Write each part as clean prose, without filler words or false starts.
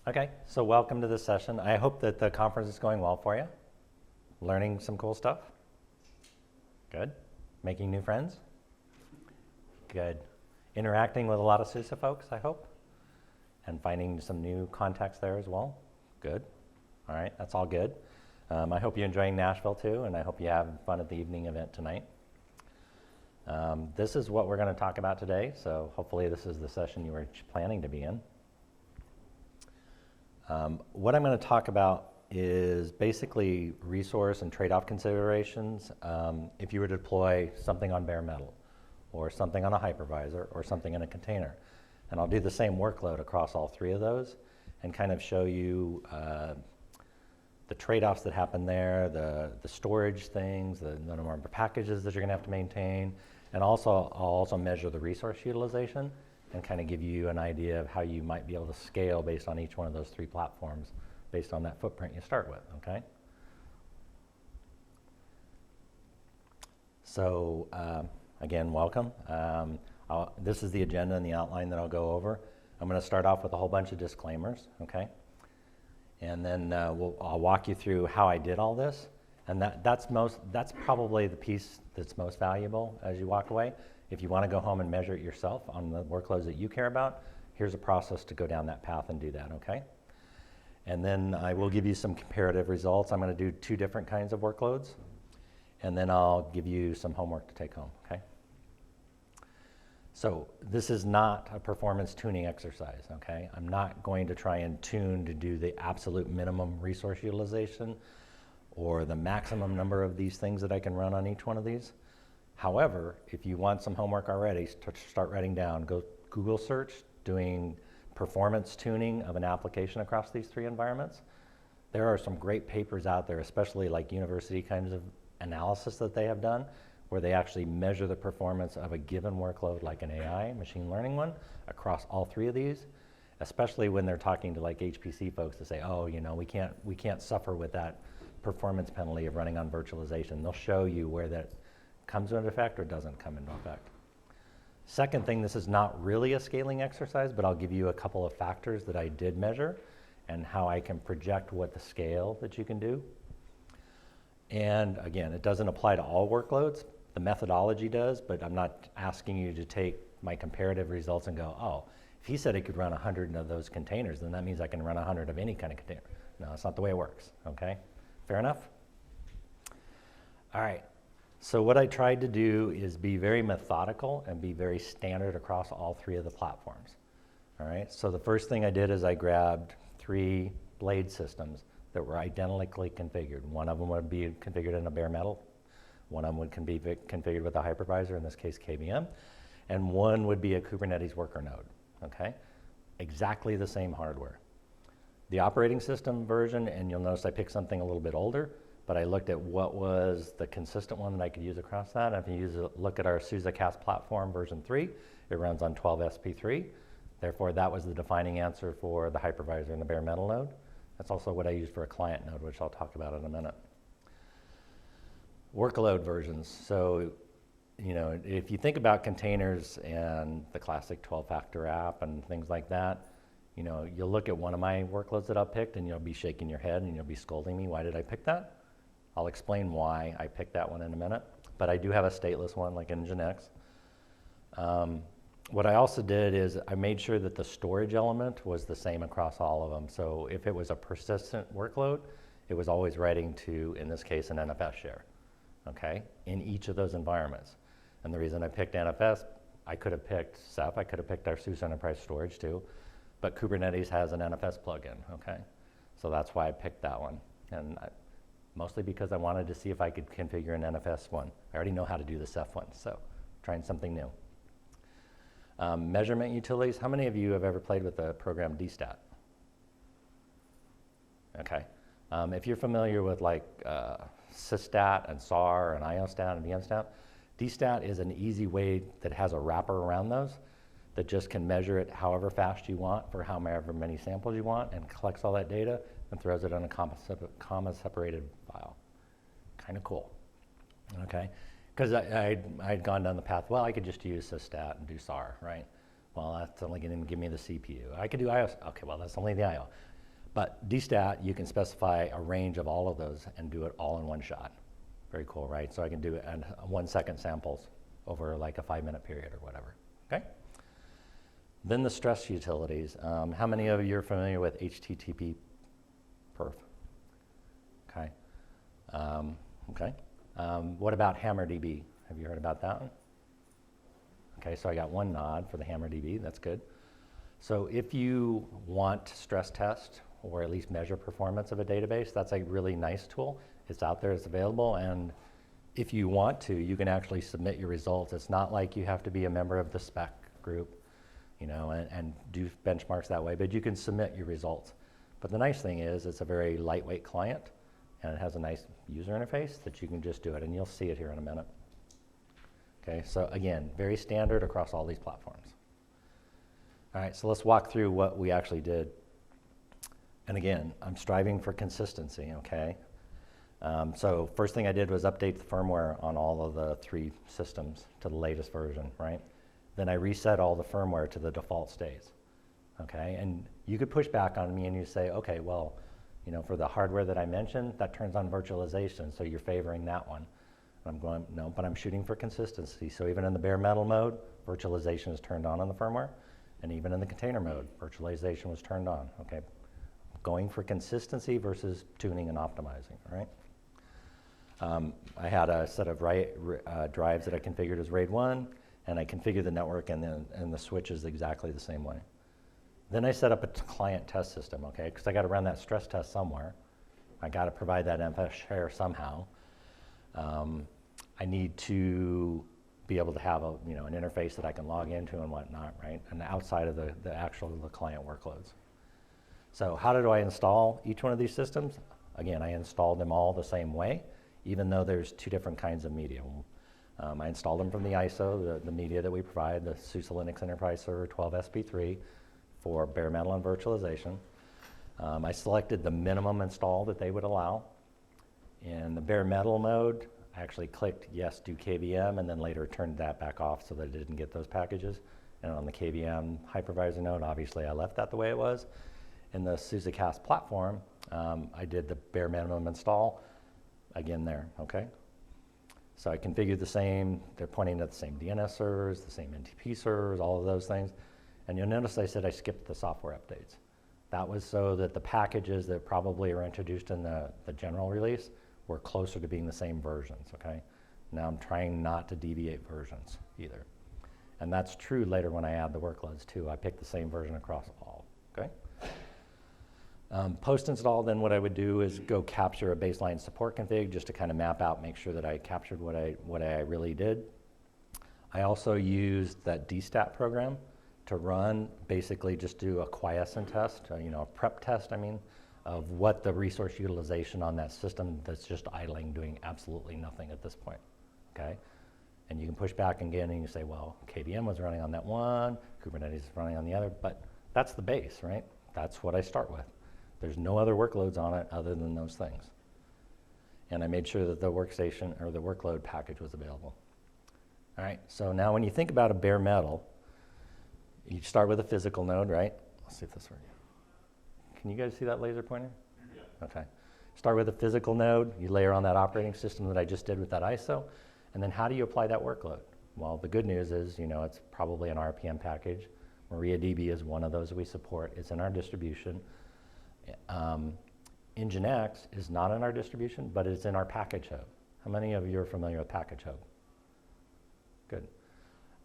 Okay, so welcome to this session. I hope that the conference is going well for you. Learning some cool stuff? Good. Making new friends? Good. Interacting with a lot of SUSE folks, I hope? And finding some new contacts there as well? Good. All right, that's all good. I hope you're enjoying Nashville too, and I hope you have fun at the evening event tonight. This is what we're going to talk about today, so hopefully this is the session you were planning to be in. What I'm going to talk about is basically resource and trade-off considerations if you were to deploy something on bare metal, or something on a hypervisor, or something in a container. And I'll do the same workload across all three of those and kind of show you the trade-offs that happen there, the storage things, the number of packages that you're going to have to maintain, and also I'll also measure the resource utilization and kind of give you an idea of how you might be able to scale based on each one of those three platforms based on that footprint you start with, okay? So again, welcome. This is the agenda and the outline that I'll go over. I'm going to start off with a whole bunch of disclaimers, okay? And then I'll walk you through how I did all this. And that's probably the piece that's most valuable as you walk away. If you want to go home and measure it yourself on the workloads that you care about, here's a process to go down that path and do that, okay? And then I will give you some comparative results. I'm going to do two different kinds of workloads. And then I'll give you some homework to take home, okay? So this is not a performance tuning exercise, okay? I'm not going to try and tune to do the absolute minimum resource utilization or the maximum number of these things that I can run on each one of these. However, if you want some homework already, start writing down, go Google search, doing performance tuning of an application across these three environments. There are some great papers out there, especially like university kinds of analysis that they have done, where they actually measure the performance of a given workload like an AI, machine learning one, across all three of these, especially when they're talking to like HPC folks to say, oh, you know, we can't suffer with that performance penalty of running on virtualization. They'll show you where that comes into effect or doesn't come into effect. Second thing, this is not really a scaling exercise, but I'll give you a couple of factors that I did measure and how I can project what the scale that you can do. And again, it doesn't apply to all workloads. The methodology does, but I'm not asking you to take my comparative results and go, oh, if he said he could run 100 of those containers, then that means I can run 100 of any kind of container. No, that's not the way it works, okay? Fair enough? All right, so what I tried to do is be very methodical and be very standard across all three of the platforms, all right? So the first thing I did is I grabbed 3 blade systems that were identically configured. One of them would be configured in a bare metal. One of them would be configured with a hypervisor, in this case KVM, and one would be a Kubernetes worker node, okay? Exactly the same hardware. The operating system version, and you'll notice I picked something a little bit older, but I looked at what was the consistent one that I could use across that. And if you look at our SUSECON platform version 3, it runs on 12SP3. Therefore, that was the defining answer for the hypervisor and the bare metal node. That's also what I used for a client node, which I'll talk about in a minute. Workload versions. So, you know, if you think about containers and the classic 12-factor app and things like that, you know, you'll look at one of my workloads that I've picked and you'll be shaking your head and you'll be scolding me, why did I pick that? I'll explain why I picked that one in a minute, but I do have a stateless one like Nginx. What I also did is I made sure that the storage element was the same across all of them. So if it was a persistent workload, it was always writing to, in this case, an NFS share, okay, in each of those environments. And the reason I picked NFS, I could have picked Ceph, I could have picked our SUSE Enterprise Storage too, but Kubernetes has an NFS plugin, okay? So that's why I picked that one. And mostly because I wanted to see if I could configure an NFS one. I already know how to do the Ceph one, so trying something new. Measurement utilities, how many of you have ever played with the program dstat? Okay. If you're familiar with like systat and SAR and iostat and vmstat, dstat is an easy way that has a wrapper around those that just can measure it however fast you want for however many samples you want and collects all that data and throws it on a comma-separated file. Kind of cool, okay? Because I'd gone down the path, well, I could just use systat and do SAR, right? Well, that's only going to give me the CPU. I could do IO. Okay, well, that's only the IO. But dstat, you can specify a range of all of those and do it all in one shot. Very cool, right? So I can do it in 1 second samples over like a 5-minute period or whatever, okay? Then the stress utilities. How many of you are familiar with HTTP perf? Okay. Okay. What about HammerDB? Have you heard about that one? Okay, so I got 1 nod for the HammerDB, that's good. So if you want to stress test or at least measure performance of a database, that's a really nice tool. It's out there, it's available, and if you want to, you can actually submit your results. It's not like you have to be a member of the spec group, you know, and do benchmarks that way, but you can submit your results. But the nice thing is it's a very lightweight client, and it has a nice user interface that you can just do it, and you'll see it here in a minute. Okay, so again, very standard across all these platforms. All right, so let's walk through what we actually did. And again, I'm striving for consistency, okay? So first thing I did was update the firmware on all of the 3 systems to the latest version, right? Then I reset all the firmware to the default states, okay? And you could push back on me and you say, okay, well, you know, for the hardware that I mentioned, that turns on virtualization, so you're favoring that one. And I'm going, no, but I'm shooting for consistency. So even in the bare metal mode, virtualization is turned on the firmware, and even in the container mode, virtualization was turned on, okay? Going for consistency versus tuning and optimizing, right? I had a set of drives that I configured as RAID 1, and I configured the network and the switches exactly the same way. Then I set up a client test system, okay? Because I got to run that stress test somewhere. I got to provide that MFS share somehow. I need to be able to have an interface that I can log into and whatnot, right? And outside of the client workloads. So how did I install each one of these systems? Again, I installed them all the same way, even though there's 2 different kinds of media. I installed them from the ISO, the media that we provide, the SUSE Linux Enterprise Server 12SP3 for bare metal and virtualization. I selected the minimum install that they would allow. In the bare metal mode, I actually clicked yes, do KVM, and then later turned that back off so that it didn't get those packages. And on the KVM hypervisor node, obviously I left that the way it was. In the SUSECAS platform, I did the bare minimum install, again there, okay? So I configured the same, they're pointing at the same DNS servers, the same NTP servers, all of those things. And you'll notice I said I skipped the software updates. That was so that the packages that probably are introduced in the general release were closer to being the same versions, okay? Now I'm trying not to deviate versions either. And that's true later when I add the workloads too. I pick the same version across all, okay? Post-install, then what I would do is go capture a baseline support config just to kind of map out, make sure that I captured what I really did. I also used that dstat program to run, basically just do a quiescent test, a prep test, of what the resource utilization on that system that's just idling, doing absolutely nothing at this point, okay? And you can push back again and you say, well, KVM was running on that one, Kubernetes is running on the other, but that's the base, right? That's what I start with. There's no other workloads on it other than those things. And I made sure that the workstation or the workload package was available. All right, so now when you think about a bare metal, you start with a physical node, right? Let's see if this works. Can you guys see that laser pointer? Yeah. Okay. Start with a physical node, you layer on that operating system that I just did with that ISO, and then how do you apply that workload? Well, the good news is, it's probably an RPM package. MariaDB is one of those we support. It's in our distribution. Nginx is not in our distribution, but it's in our package hub. How many of you are familiar with package hub? Good.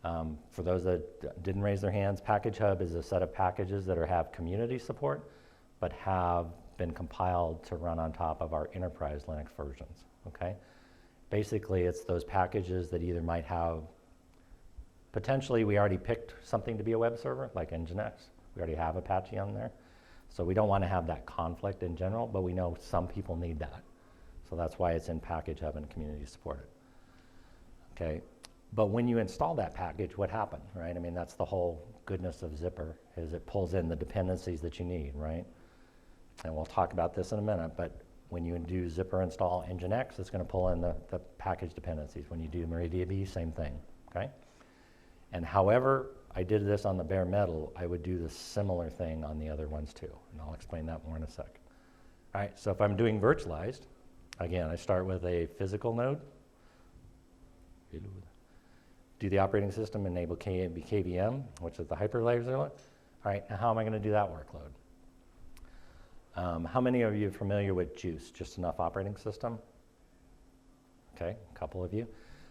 For those that didn't raise their hands, package hub is a set of packages that have community support, but have been compiled to run on top of our enterprise Linux versions, okay? Basically, it's those packages that either might have, potentially we already picked something to be a web server, like Nginx. We already have Apache on there. So we don't want to have that conflict in general, but we know some people need that. So that's why it's in package hub and community supported. Okay, but when you install that package, what happened, right? That's the whole goodness of Zypper, is it pulls in the dependencies that you need, right? And we'll talk about this in a minute, but when you do Zypper install Nginx, it's going to pull in the package dependencies. When you do MariaDB, same thing, okay? And however I did this on the bare metal, I would do the similar thing on the other ones too. And I'll explain that more in a sec. All right, so if I'm doing virtualized, again, I start with a physical node. Do the operating system, enable KVM, which is the hypervisor. All right, now how am I going to do that workload? How many of you are familiar with JUICE, Just Enough Operating System? Okay, a couple of you.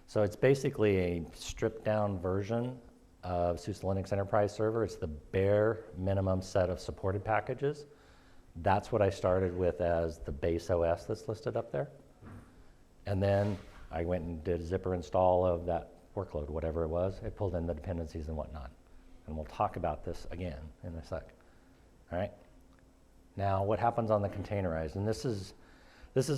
So it's basically a stripped down version of SUSE Linux Enterprise Server. It's the bare minimum set of supported packages. That's what I started with as the base OS that's listed up there. And then I went and did a zipper install of that workload, whatever it was. It pulled in the dependencies and whatnot. And we'll talk about this again in a sec. All right? Now, what happens on the containerized? And this is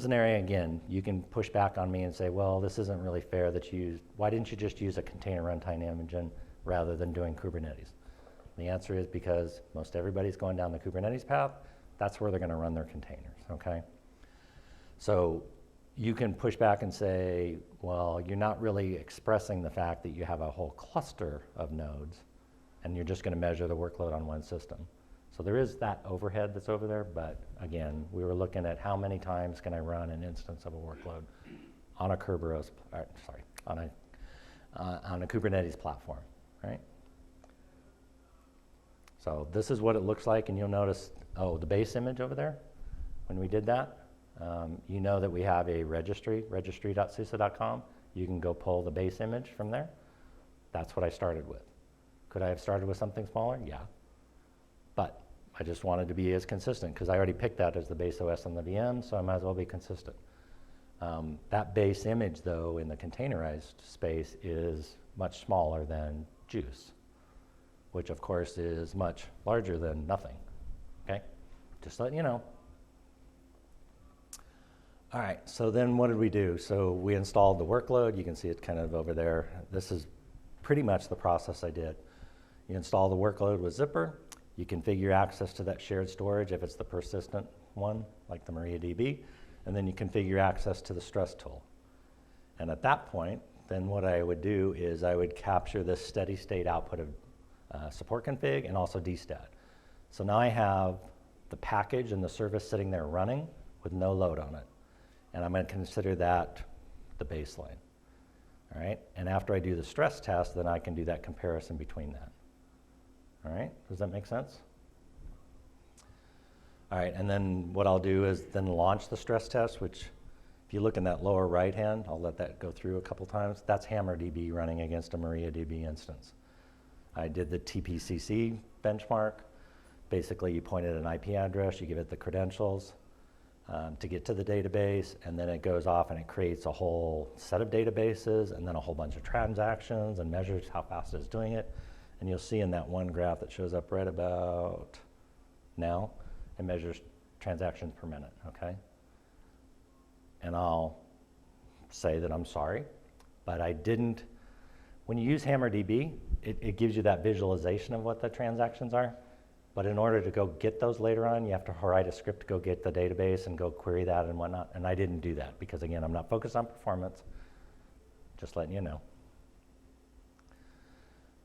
an area, again, you can push back on me and say, well, this isn't really fair that you used, why didn't you just use a container runtime engine rather than doing Kubernetes? The answer is because most everybody's going down the Kubernetes path. That's where they're going to run their containers, okay? So you can push back and say, well, you're not really expressing the fact that you have a whole cluster of nodes and you're just going to measure the workload on one system. So there is that overhead that's over there, but again, we were looking at how many times can I run an instance of a workload on a Kerberos, on a Kubernetes platform, right? So this is what it looks like, and you'll notice, oh, the base image over there, when we did that, you know that we have a registry.suse.com. You can go pull the base image from there. That's what I started with. Could I have started with something smaller? Yeah. But I just wanted to be as consistent because I already picked that as the base OS on the VM, so I might as well be consistent. That base image, though, in the containerized space is much smaller than JUICE, which of course is much larger than nothing, okay? Just letting you know. All right, so then what did we do? So we installed the workload. You can see it kind of over there. This is pretty much the process I did. You install the workload with Zipper. You configure access to that shared storage if it's the persistent one, like the MariaDB, and then you configure access to the stress tool. And at that point, then what I would do is I would capture this steady state output of support config and also dstat. So now I have the package and the service sitting there running with no load on it. And I'm going to consider that the baseline. All right? And after I do the stress test, then I can do that comparison between that. All right, does that make sense? All right, and then what I'll do is then launch the stress test, which if you look in that lower right hand, I'll let that go through a couple times. That's HammerDB running against a MariaDB instance. I did the TPCC benchmark. Basically, you point at an IP address, you give it the credentials to get to the database, and then it goes off and it creates a whole set of databases and then a whole bunch of transactions and measures how fast it's doing it. And you'll see in that one graph that shows up right about now, it measures transactions per minute, okay? And I'll say that I'm sorry, but I didn't, when you use HammerDB, it gives you that visualization of what the transactions are, but in order to go get those later on, you have to write a script to go get the database and go query that and whatnot, and I didn't do that because, again, I'm not focused on performance, just letting you know.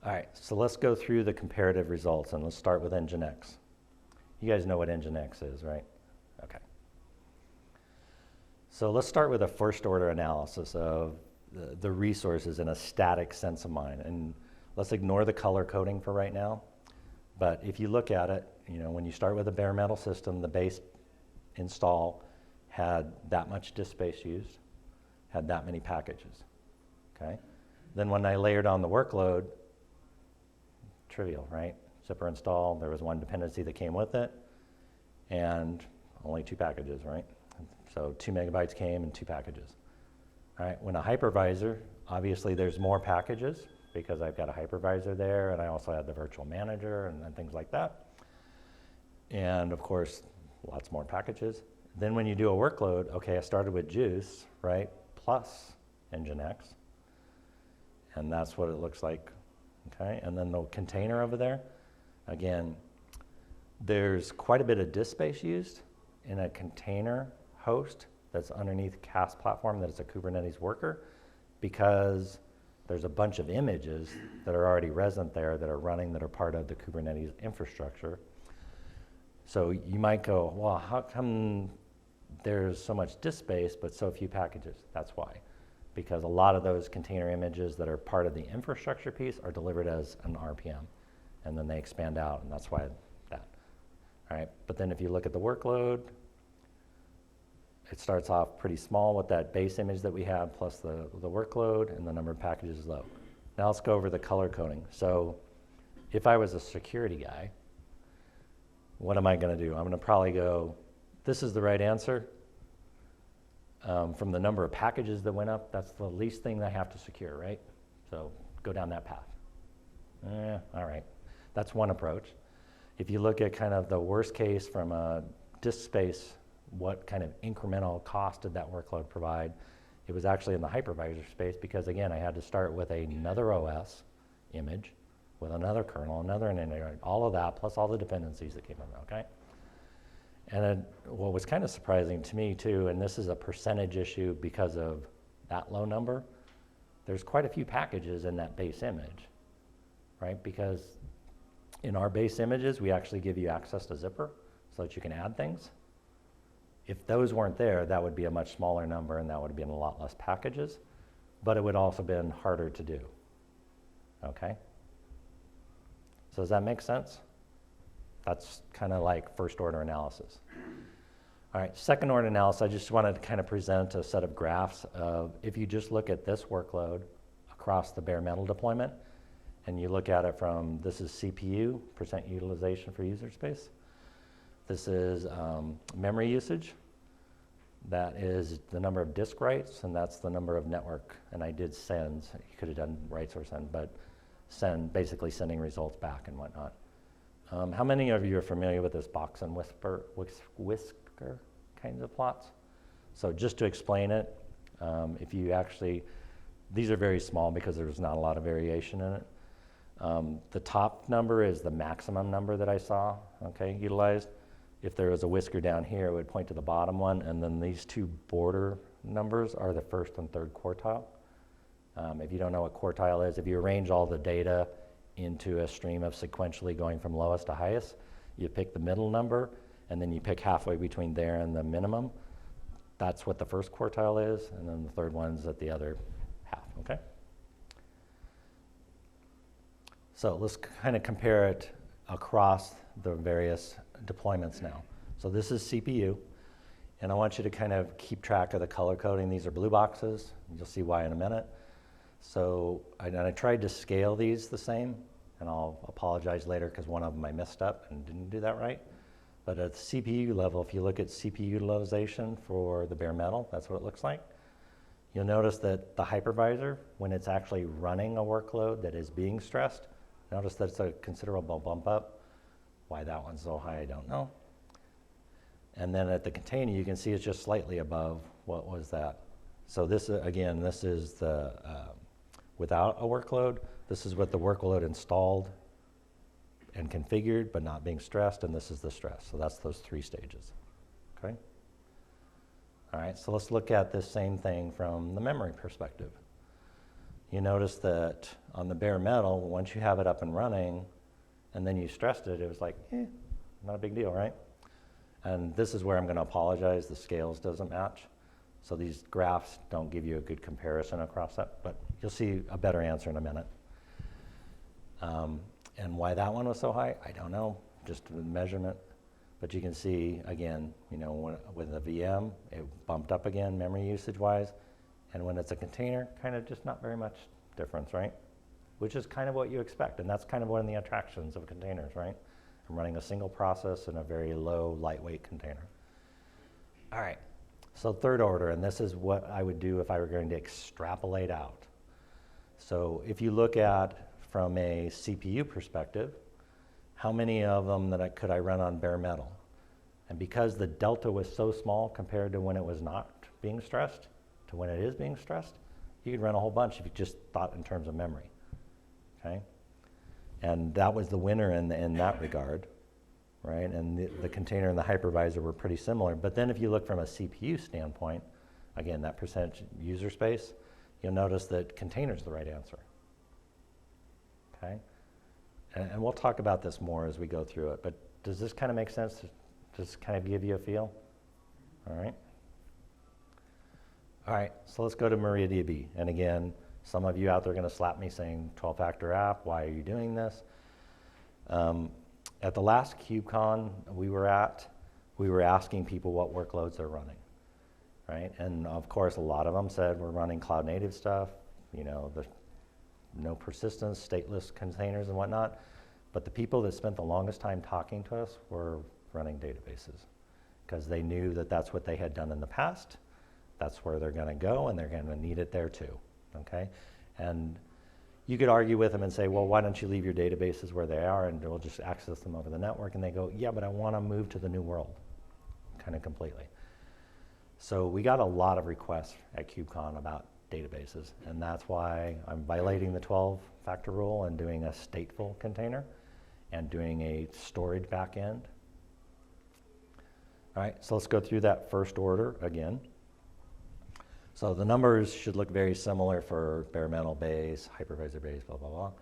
All right, so let's go through the comparative results, and let's start with Nginx. You guys know what Nginx is, right? Okay. So let's start with a first-order analysis of the resources in a static sense of mind. And let's ignore the color coding for right now. But if you look at it, you know, when you start with a bare metal system, the base install had that much disk space used, had that many packages, okay? Then when I layered on the workload, trivial, right? Zipper install, there was one dependency that came with it, and only 2 packages, right? So 2 megabytes came and 2 packages. All right, when a hypervisor, obviously there's more packages because I've got a hypervisor there, and I also had the virtual manager and things like that. And of course, lots more packages. Then when you do a workload, okay, I started with JUICE, right, plus Nginx, and that's what it looks like. Okay, and then the container over there, again, there's quite a bit of disk space used in a container host that's underneath CAS platform that is a Kubernetes worker because there's a bunch of images that are already resident there that are running, that are part of the Kubernetes infrastructure. So you might go, well, how come there's so much disk space but so few packages? That's why. Because a lot of those container images that are part of the infrastructure piece are delivered as an RPM, and then they expand out, and that's why that. All right, but then if you look at the workload, it starts off pretty small with that base image that we have, plus the workload, and the number of packages is low. Now let's go over the color coding. So if I was a security guy, what am I going to do? I'm going to probably go, this is the right answer. From the number of packages that went up, that's the least thing that I have to secure, right? So go down that path. All right, that's one approach. If you look at kind of the worst case from a disk space, what kind of incremental cost did that workload provide? It was actually in the hypervisor space, because again, I had to start with another OS image, with another kernel, another integrator, all of that, plus all the dependencies that came from it, okay? And what was kind of surprising to me too, and this is a percentage issue because of that low number, there's quite a few packages in that base image, right? Because in our base images, we actually give you access to zipper so that you can add things. If those weren't there, that would be a much smaller number, and that would have been a lot less packages, but it would also been harder to do, okay? So does that make sense? That's kind of like first order analysis. All right, second order analysis, I just wanted to kind of present a set of graphs of, if you just look at this workload across the bare metal deployment, and you look at it from, this is CPU, percent utilization for user space. This is memory usage. That is the number of disk writes, and that's the number of network. And I did sends. You could have done writes or send, but send, basically sending results back and whatnot. How many of you are familiar with this box and whisker kinds of plots? So just to explain it, if you actually, these are very small because there's not a lot of variation in it. The top number is the maximum number that I saw, okay, utilized. If there was a whisker down here, it would point to the bottom one, and then these two border numbers are the first and third quartile. If you don't know what quartile is, if you arrange all the data into a stream of sequentially going from lowest to highest, you pick the middle number, and then you pick halfway between there and the minimum. That's what the first quartile is, and then the third one's at the other half, okay? So let's kind of compare it across the various deployments now. So this is CPU, and I want you to kind of keep track of the color coding. These are blue boxes. You'll see why in a minute. So I tried to scale these the same, and I'll apologize later because one of them I messed up and didn't do that right. But at the CPU level, if you look at CPU utilization for the bare metal, that's what it looks like. You'll notice that the hypervisor, when it's actually running a workload that is being stressed, notice that it's a considerable bump up. Why that one's so high, I don't know. And then at the container, you can see it's just slightly above what was that. So this, again, this is the, without a workload, this is what the workload installed and configured, but not being stressed, and this is the stress. So that's those three stages, okay? All right, so let's look at this same thing from the memory perspective. You notice that on the bare metal, once you have it up and running, and then you stressed it, it was like, not a big deal, right? And this is where I'm gonna apologize, the scales doesn't match. So these graphs don't give you a good comparison across that, but you'll see a better answer in a minute. And why that one was so high, I don't know, just the measurement. But you can see, again, you know, with a VM, it bumped up again, memory usage-wise. And when it's a container, kind of just not very much difference, right? Which is kind of what you expect, and that's kind of one of the attractions of containers, right? I'm running a single process in a very low, lightweight container. All right, so third order, and this is what I would do if I were going to extrapolate out. So if you look at, from a CPU perspective, how many of them could I run on bare metal? And because the delta was so small compared to when it was not being stressed to when it is being stressed, you could run a whole bunch if you just thought in terms of memory, okay? And that was the winner in that regard, right? And the container and the hypervisor were pretty similar. But then if you look from a CPU standpoint, again, that percentage user space, you'll notice that container's the right answer. Okay? And we'll talk about this more as we go through it, but does this kind of make sense? Does this kind of give you a feel? All right. All right, so let's go to MariaDB. And again, some of you out there are going to slap me saying 12-factor app, why are you doing this? At the last KubeCon we were asking people what workloads they're running, right? And of course, a lot of them said we're running cloud native stuff, you know, the no persistence, stateless containers and whatnot. But the people that spent the longest time talking to us were running databases because they knew that that's what they had done in the past. That's where they're going to go, and they're going to need it there too, okay? And you could argue with them and say, well, why don't you leave your databases where they are and we'll just access them over the network? And they go, yeah, but I want to move to the new world, kind of completely. So we got a lot of requests at KubeCon about databases, and that's why I'm violating the 12-factor rule and doing a stateful container and doing a storage backend. All right, so let's go through that first order again. So the numbers should look very similar for bare metal base, hypervisor base, blah, blah, blah.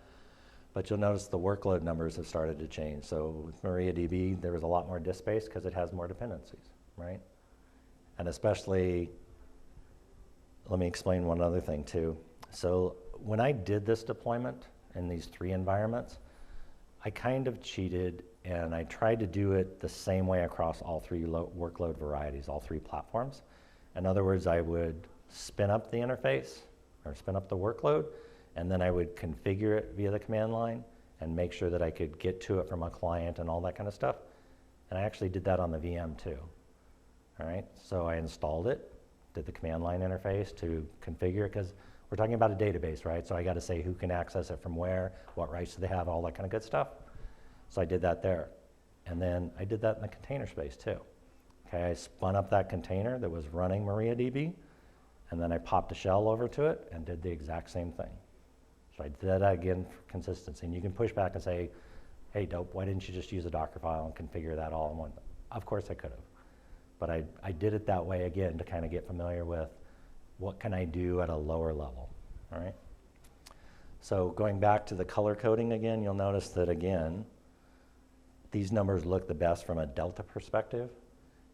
But you'll notice the workload numbers have started to change. So with MariaDB, there was a lot more disk space because it has more dependencies, right? And especially, let me explain one other thing too. So when I did this deployment in these 3 environments, I kind of cheated and I tried to do it the same way across all 3 workload varieties, all 3 platforms. In other words, I would spin up the interface or spin up the workload, and then I would configure it via the command line and make sure that I could get to it from a client and all that kind of stuff. And I actually did that on the VM too. All right, so I installed it, did the command line interface to configure it, because we're talking about a database, right? So I got to say who can access it from where, what rights do they have, all that kind of good stuff. So I did that there. And then I did that in the container space too. Okay, I spun up that container that was running MariaDB, and then I popped a shell over to it and did the exact same thing. So I did that again for consistency. And you can push back and say, hey, dope, why didn't you just use a Docker file and configure that all in one? Of course I could have. But I did it that way again to kind of get familiar with what can I do at a lower level, all right? So going back to the color coding again, you'll notice that again, these numbers look the best from a delta perspective.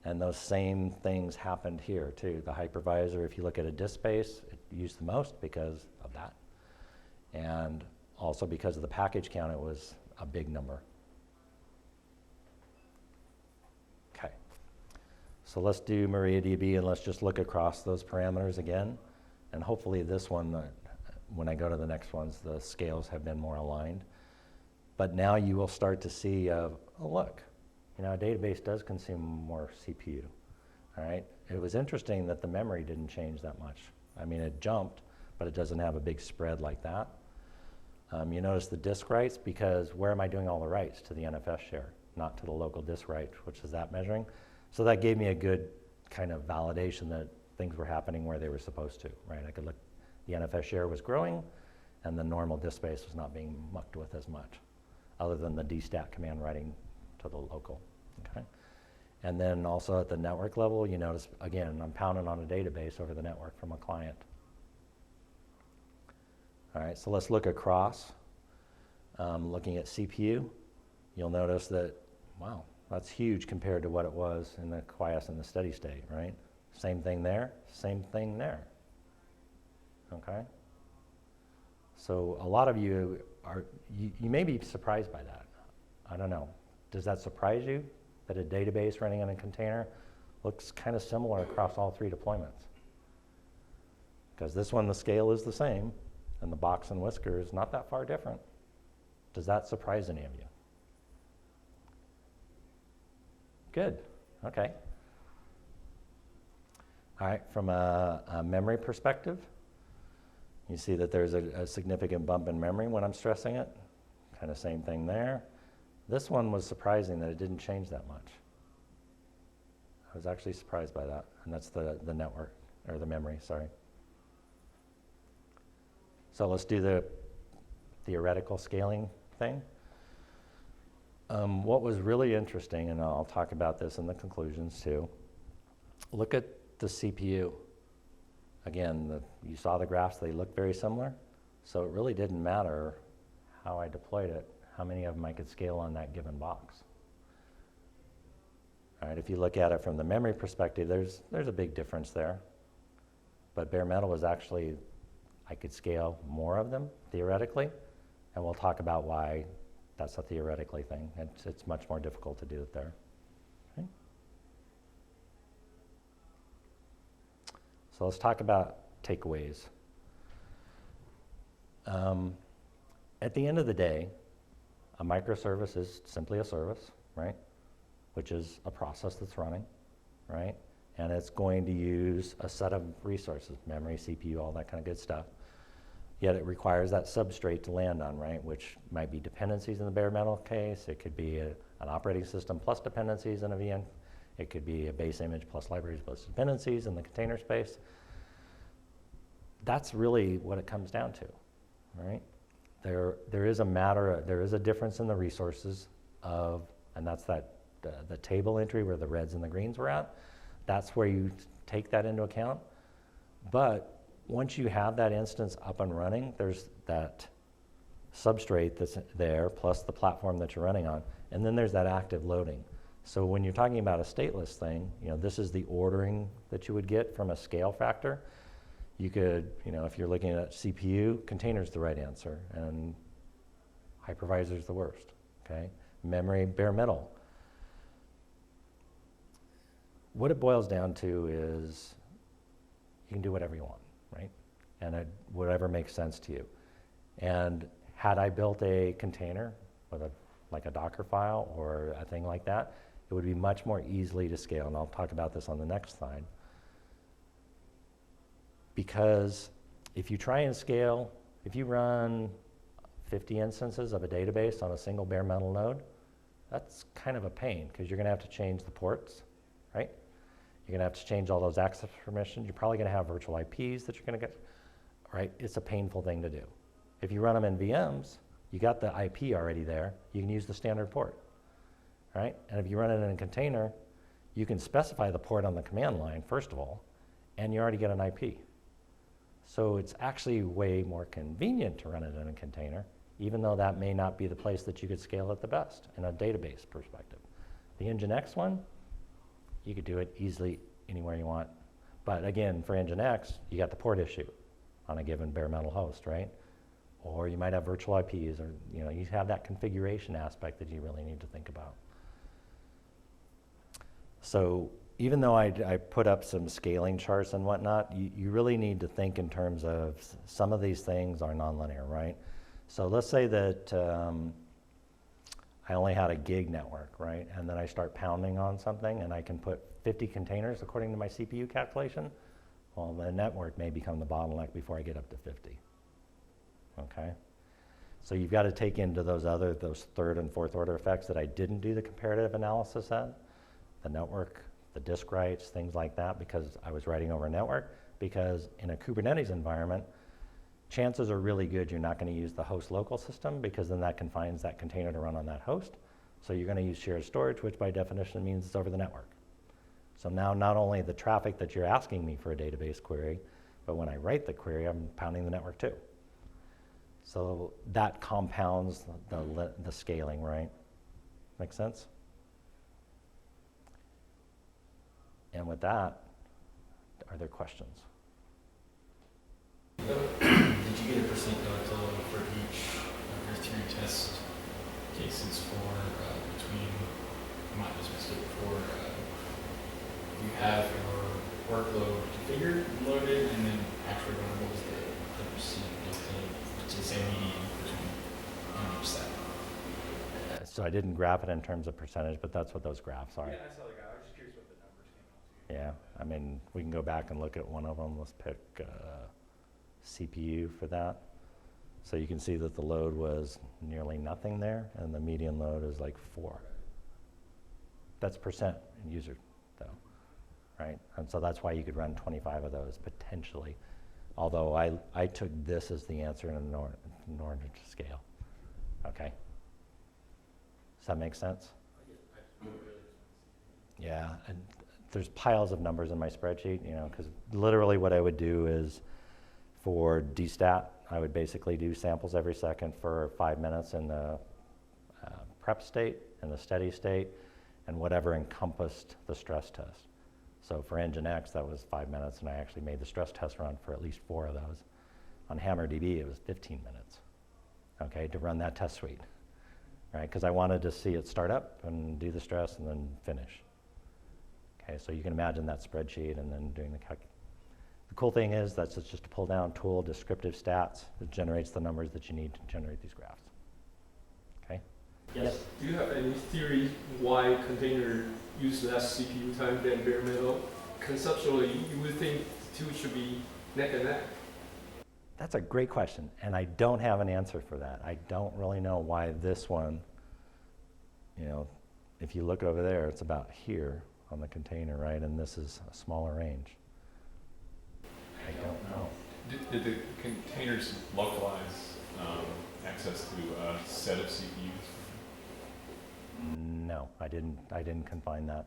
And those same things happened here too. The hypervisor, if you look at a disk space, it used the most because of that. And also because of the package count, it was a big number. Okay, so let's do MariaDB and let's just look across those parameters again. And hopefully this one, when I go to the next ones, the scales have been more aligned. But now you will start to see, oh look, you know, a database does consume more CPU, all right? It was interesting that the memory didn't change that much. I mean, it jumped, but it doesn't have a big spread like that. You notice the disk writes, because where am I doing all the writes? To the NFS share, not to the local disk write, which is that measuring. So that gave me a good kind of validation that things were happening where they were supposed to, right? I could look, the NFS share was growing, and the normal disk space was not being mucked with as much, other than the dstat command writing to the local, okay? And then also at the network level, you notice, again, I'm pounding on a database over the network from a client. All right, so let's look across. Looking at CPU, you'll notice that, wow, that's huge compared to what it was in the quiescent and the steady state, right? Same thing there, same thing there, okay? So a lot of you are, you may be surprised by that. I don't know. Does that surprise you that a database running in a container looks kind of similar across all 3 deployments? Because this one, the scale is the same, and the box and whisker is not that far different. Does that surprise any of you? Good, okay. All right, from a memory perspective, you see that there's a significant bump in memory when I'm stressing it. Kind of same thing there. This one was surprising that it didn't change that much. I was actually surprised by that, and that's the network, or the memory, sorry. So let's do the theoretical scaling thing. What was really interesting, and I'll talk about this in the conclusions too, look at the CPU. Again, you saw the graphs, they look very similar. So it really didn't matter how I deployed it, how many of them I could scale on that given box. All right, if you look at it from the memory perspective, there's a big difference there. But bare metal was actually, I could scale more of them, theoretically. And we'll talk about why that's a theoretically thing. It's much more difficult to do it there. Okay. So let's talk about takeaways. At the end of the day, a microservice is simply a service, right? Which is a process that's running, right? And it's going to use a set of resources, memory, CPU, all that kind of good stuff. Yet it requires that substrate to land on, right? Which might be dependencies in the bare metal case. It could be an operating system plus dependencies in a VM. It could be a base image plus libraries plus dependencies in the container space. That's really what it comes down to, right? There is a difference in the resources of, and that's the table entry where the reds and the greens were at. That's where you take that into account. But once you have that instance up and running, there's that substrate that's there plus the platform that you're running on, and then there's that active loading. So when you're talking about a stateless thing, this is the ordering that you would get from a scale factor. You could, if you're looking at CPU, container's the right answer, and hypervisor's the worst, okay? Memory, bare metal. What it boils down to is you can do whatever you want, right? And whatever makes sense to you. And had I built a container with like a Docker file or a thing like that, it would be much more easily to scale, and I'll talk about this on the next slide. Because if you try and scale, if you run 50 instances of a database on a single bare metal node, that's kind of a pain because you're going to have to change the ports, right? You're going to have to change all those access permissions. You're probably going to have virtual IPs that you're going to get, right? It's a painful thing to do. If you run them in VMs, you got the IP already there. You can use the standard port, right? And if you run it in a container, you can specify the port on the command line, first of all, and you already get an IP. So it's actually way more convenient to run it in a container, even though that may not be the place that you could scale it the best in a database perspective. The Nginx one, you could do it easily anywhere you want. But again, for Nginx, you got the port issue on a given bare metal host, right? Or you might have virtual IPs, or you have that configuration aspect that you really need to think about. So even though I put up some scaling charts and whatnot, you really need to think in terms of some of these things are nonlinear, right? So let's say that I only had a gig network, right? And then I start pounding on something and I can put 50 containers according to my CPU calculation. Well, the network may become the bottleneck before I get up to 50, okay? So you've got to take into those third and fourth order effects that I didn't do the comparative analysis at, the network, the disk writes, things like that, because I was writing over a network, because in a Kubernetes environment, chances are really good you're not going to use the host local system, because then that confines that container to run on that host. So you're going to use shared storage, which by definition means it's over the network. So now not only the traffic that you're asking me for a database query, but when I write the query, I'm pounding the network too. So that compounds the scaling, right? Make sense? And with that, are there questions? Did you get a percent delta for each of your 3 test cases for between, I might just mistake, for you have your workload configured and loaded, and then actually what was the percent delta to say median between each set? So I didn't graph it in terms of percentage, but that's what those graphs are. Yeah, I saw the graph. I was just curious what the numbers came out to. Yeah, I mean, we can go back and look at one of them. Let's pick CPU for that. So you can see that the load was nearly nothing there, and the median load is like 4. That's percent in user, though, right? And so that's why you could run 25 of those potentially, although I took this as the answer in order to scale, okay? Does that make sense? Yeah, and there's piles of numbers in my spreadsheet, you know, because literally what I would do is for dstat, I would basically do samples every second for 5 minutes in the prep state and the steady state and whatever encompassed the stress test. So for Nginx, that was 5 minutes, and I actually made the stress test run for at least 4 of those. On HammerDB, it was 15 minutes, okay, to run that test suite, right? Because I wanted to see it start up and do the stress and then finish. Okay, so you can imagine that spreadsheet and then doing the calc. The cool thing is that's just a pull down tool, descriptive stats. It generates the numbers that you need to generate these graphs. Okay? Yes. Do you have any theory why container use less CPU time than bare metal? Conceptually, you would think the two should be neck and neck. That's a great question, and I don't have an answer for that. I don't really know why this one, you know, if you look over there, it's about here on the container, right? And this is a smaller range. I don't know. Did the containers localize access to a set of CPUs? No, I didn't confine that.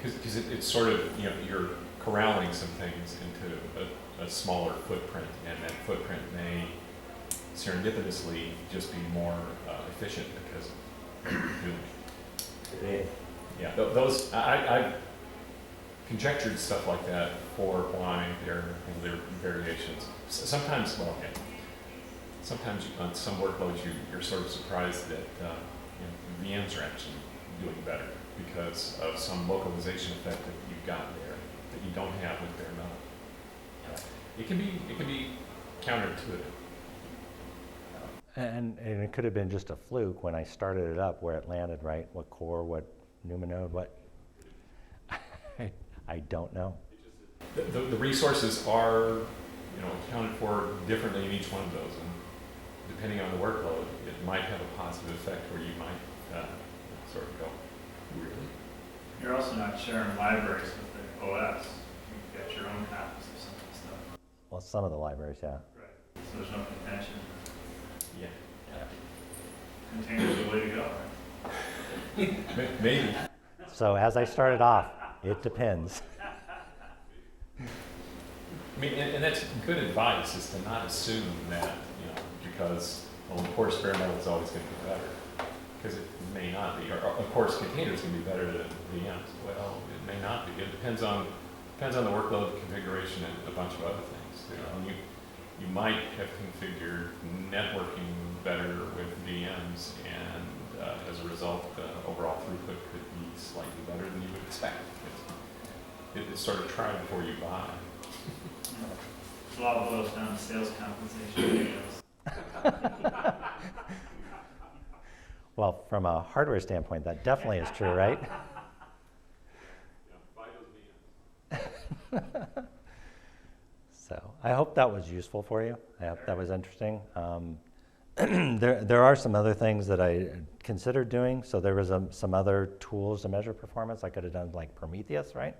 Because it's sort of, you know, you're corralling some things into a smaller footprint, and that footprint may serendipitously just be more efficient because yeah, those I've conjectured stuff like that for why there are variations. Sometimes, well, okay. Sometimes on some workloads you're sort of surprised that you know, VMs are actually doing better because of some localization effect that you've got there that you don't have with bare metal. It can be counterintuitive. And it could have been just a fluke when I started it up where it landed, right? What core, what NUMA node, what? I don't know. The resources are, you know, accounted for differently in each one of those, and depending on the workload, it might have a positive effect where you might sort of go, really? You're also not sharing libraries with the OS. You've got your own copies of some of the stuff. Well, some of the libraries, yeah. Right. So there's no contention. Yeah. Containers are the way to go, right? Maybe. So as I started off, it depends. I mean, and that's good advice, is to not assume that, you know, because, well, of course, bare metal is always going to be better, because it may not be. Or of course, containers can be better than VMs. Well, it may not be. It depends on the workload configuration and a bunch of other things. You know, you might have configured networking better with VMs, and as a result, the overall throughput could be slightly better than you would expect. It's sort of try before you buy. A lot of boils down to sales compensation videos. Well, from a hardware standpoint, that definitely is true, right? Buy those VMs. So I hope that was useful for you. I hope that was interesting. There are some other things that I considered doing. So there was some other tools to measure performance. I could have done like Prometheus, right?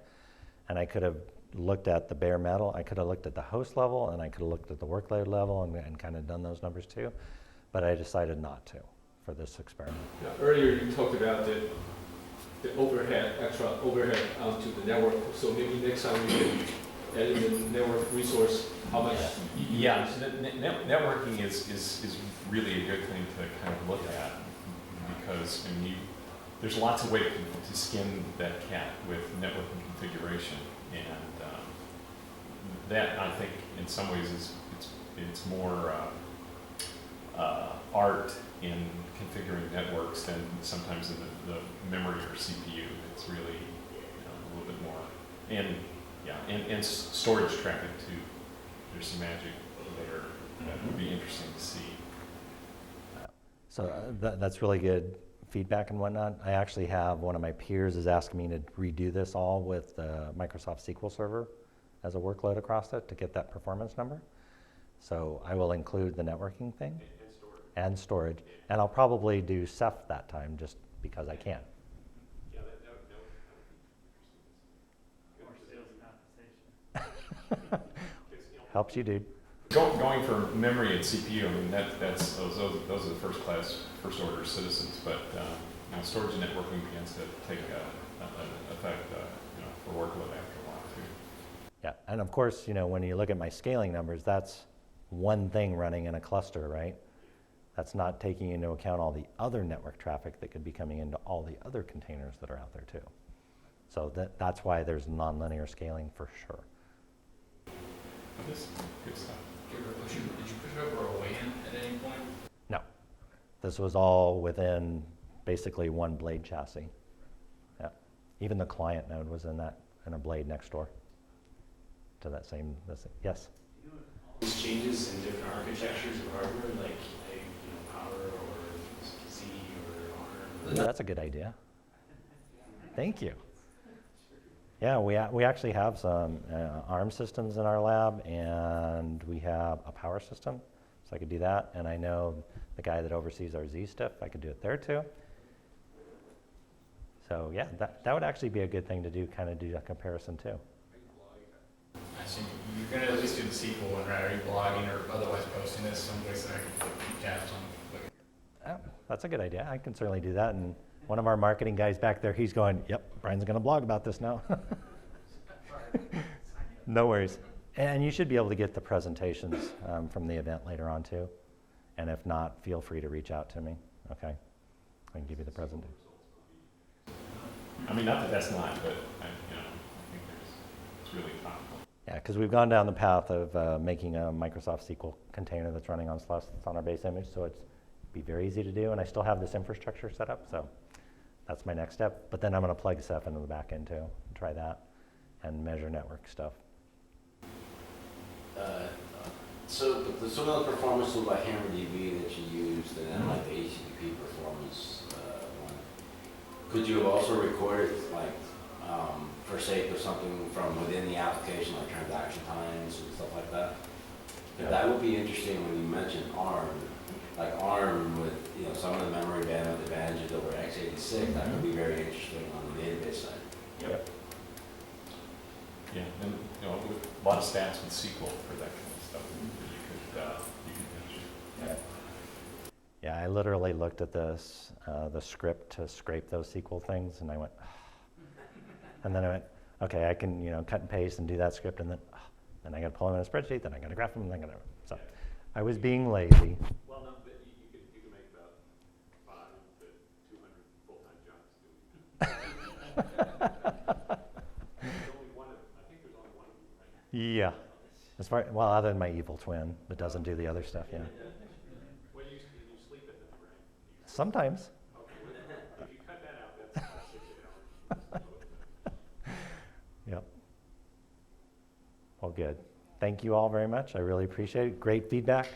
And I could have looked at the bare metal. I could have looked at the host level, and I could have looked at the workload level and kind of done those numbers too. But I decided not to for this experiment. Now, earlier you talked about the overhead, extra overhead onto the network. So maybe next time we can add in the network resource. How much? Yeah, so networking is really a good thing to kind of look at, because I mean, there's lots of ways to skin that cat with networking configuration, and that I think in some ways it's more art in configuring networks than sometimes in the memory or CPU. It's really, you know, a little bit more, and yeah, and storage traffic too. There's some magic there that would be interesting to see. So that's really good feedback and whatnot. I actually have one of my peers is asking me to redo this all with Microsoft SQL Server as a workload across it to get that performance number. So I will include the networking thing and storage. And I'll probably do Ceph that time just because I can. Yeah, that would be More sales compensation. Helps you, dude. Going for memory and CPU, I mean, those are the first order citizens, but you know, storage and networking begins to take affect, for workload after a while too. Yeah, and of course, when you look at my scaling numbers, that's one thing running in a cluster, right? That's not taking into account all the other network traffic that could be coming into all the other containers that are out there too. So that's why there's nonlinear scaling for sure. This is good stuff. Did you push over a WAN at any point? No, this was all within basically one blade chassis. Yeah, even the client node was in a blade next door to that same. Yes. These changes in different architectures of hardware, like Power or C or ARM. Ooh, that's a good idea. Thank you. Yeah, we actually have some ARM systems in our lab, and we have a power system, so I could do that. And I know the guy that oversees our Z stuff, I could do it there too. So yeah, that would actually be a good thing to do, kind of do a comparison too. I assume you're going to at least do the SQL one, right? Are you blogging or otherwise posting this someplace that I can keep tabs on? Oh, that's a good idea. I can certainly do that. And one of our marketing guys back there, he's going, yep, Brian's going to blog about this now. No worries. And you should be able to get the presentations from the event later on too. And if not, feel free to reach out to me. Okay, I can give you the presentation. I mean, not that that's not, but I think it's really topical. Yeah, because we've gone down the path of making a Microsoft SQL container that's running on SLUS that's on our base image, so it's be very easy to do, and I still have this infrastructure set up, so that's my next step. But then I'm going to plug Ceph into the back end too, and try that, and measure network stuff. So some of the performance tool like HammerDB that you used, and then like the HTTP performance one, could you have also recorded for sake of something from within the application, like transaction times and stuff like that? But that would be interesting when you mentioned ARM. Like ARM with some of the memory bandwidth advantages over x86, that could be very interesting on the database side. Yep. Yeah, and with a lot of stats with SQL for that kind of stuff that you could mention. Yeah, I literally looked at this, the script to scrape those SQL things, and I went, and then I went, okay, I can cut and paste and do that script, and then I got to pull them in a spreadsheet, then I got to graph them, and then I got to. So I was being lazy. Well, no, but you can make about 5 to 200 full-time jobs doing it. There's only one of them. I think there's only one of them, right? Yeah. Well, other than my evil twin that doesn't do the other stuff, yeah. When you sleep at night, right? Sometimes. Okay, if you cut that out, that's about 6 hours. Yep. Well, good. Thank you all very much. I really appreciate it. Great feedback.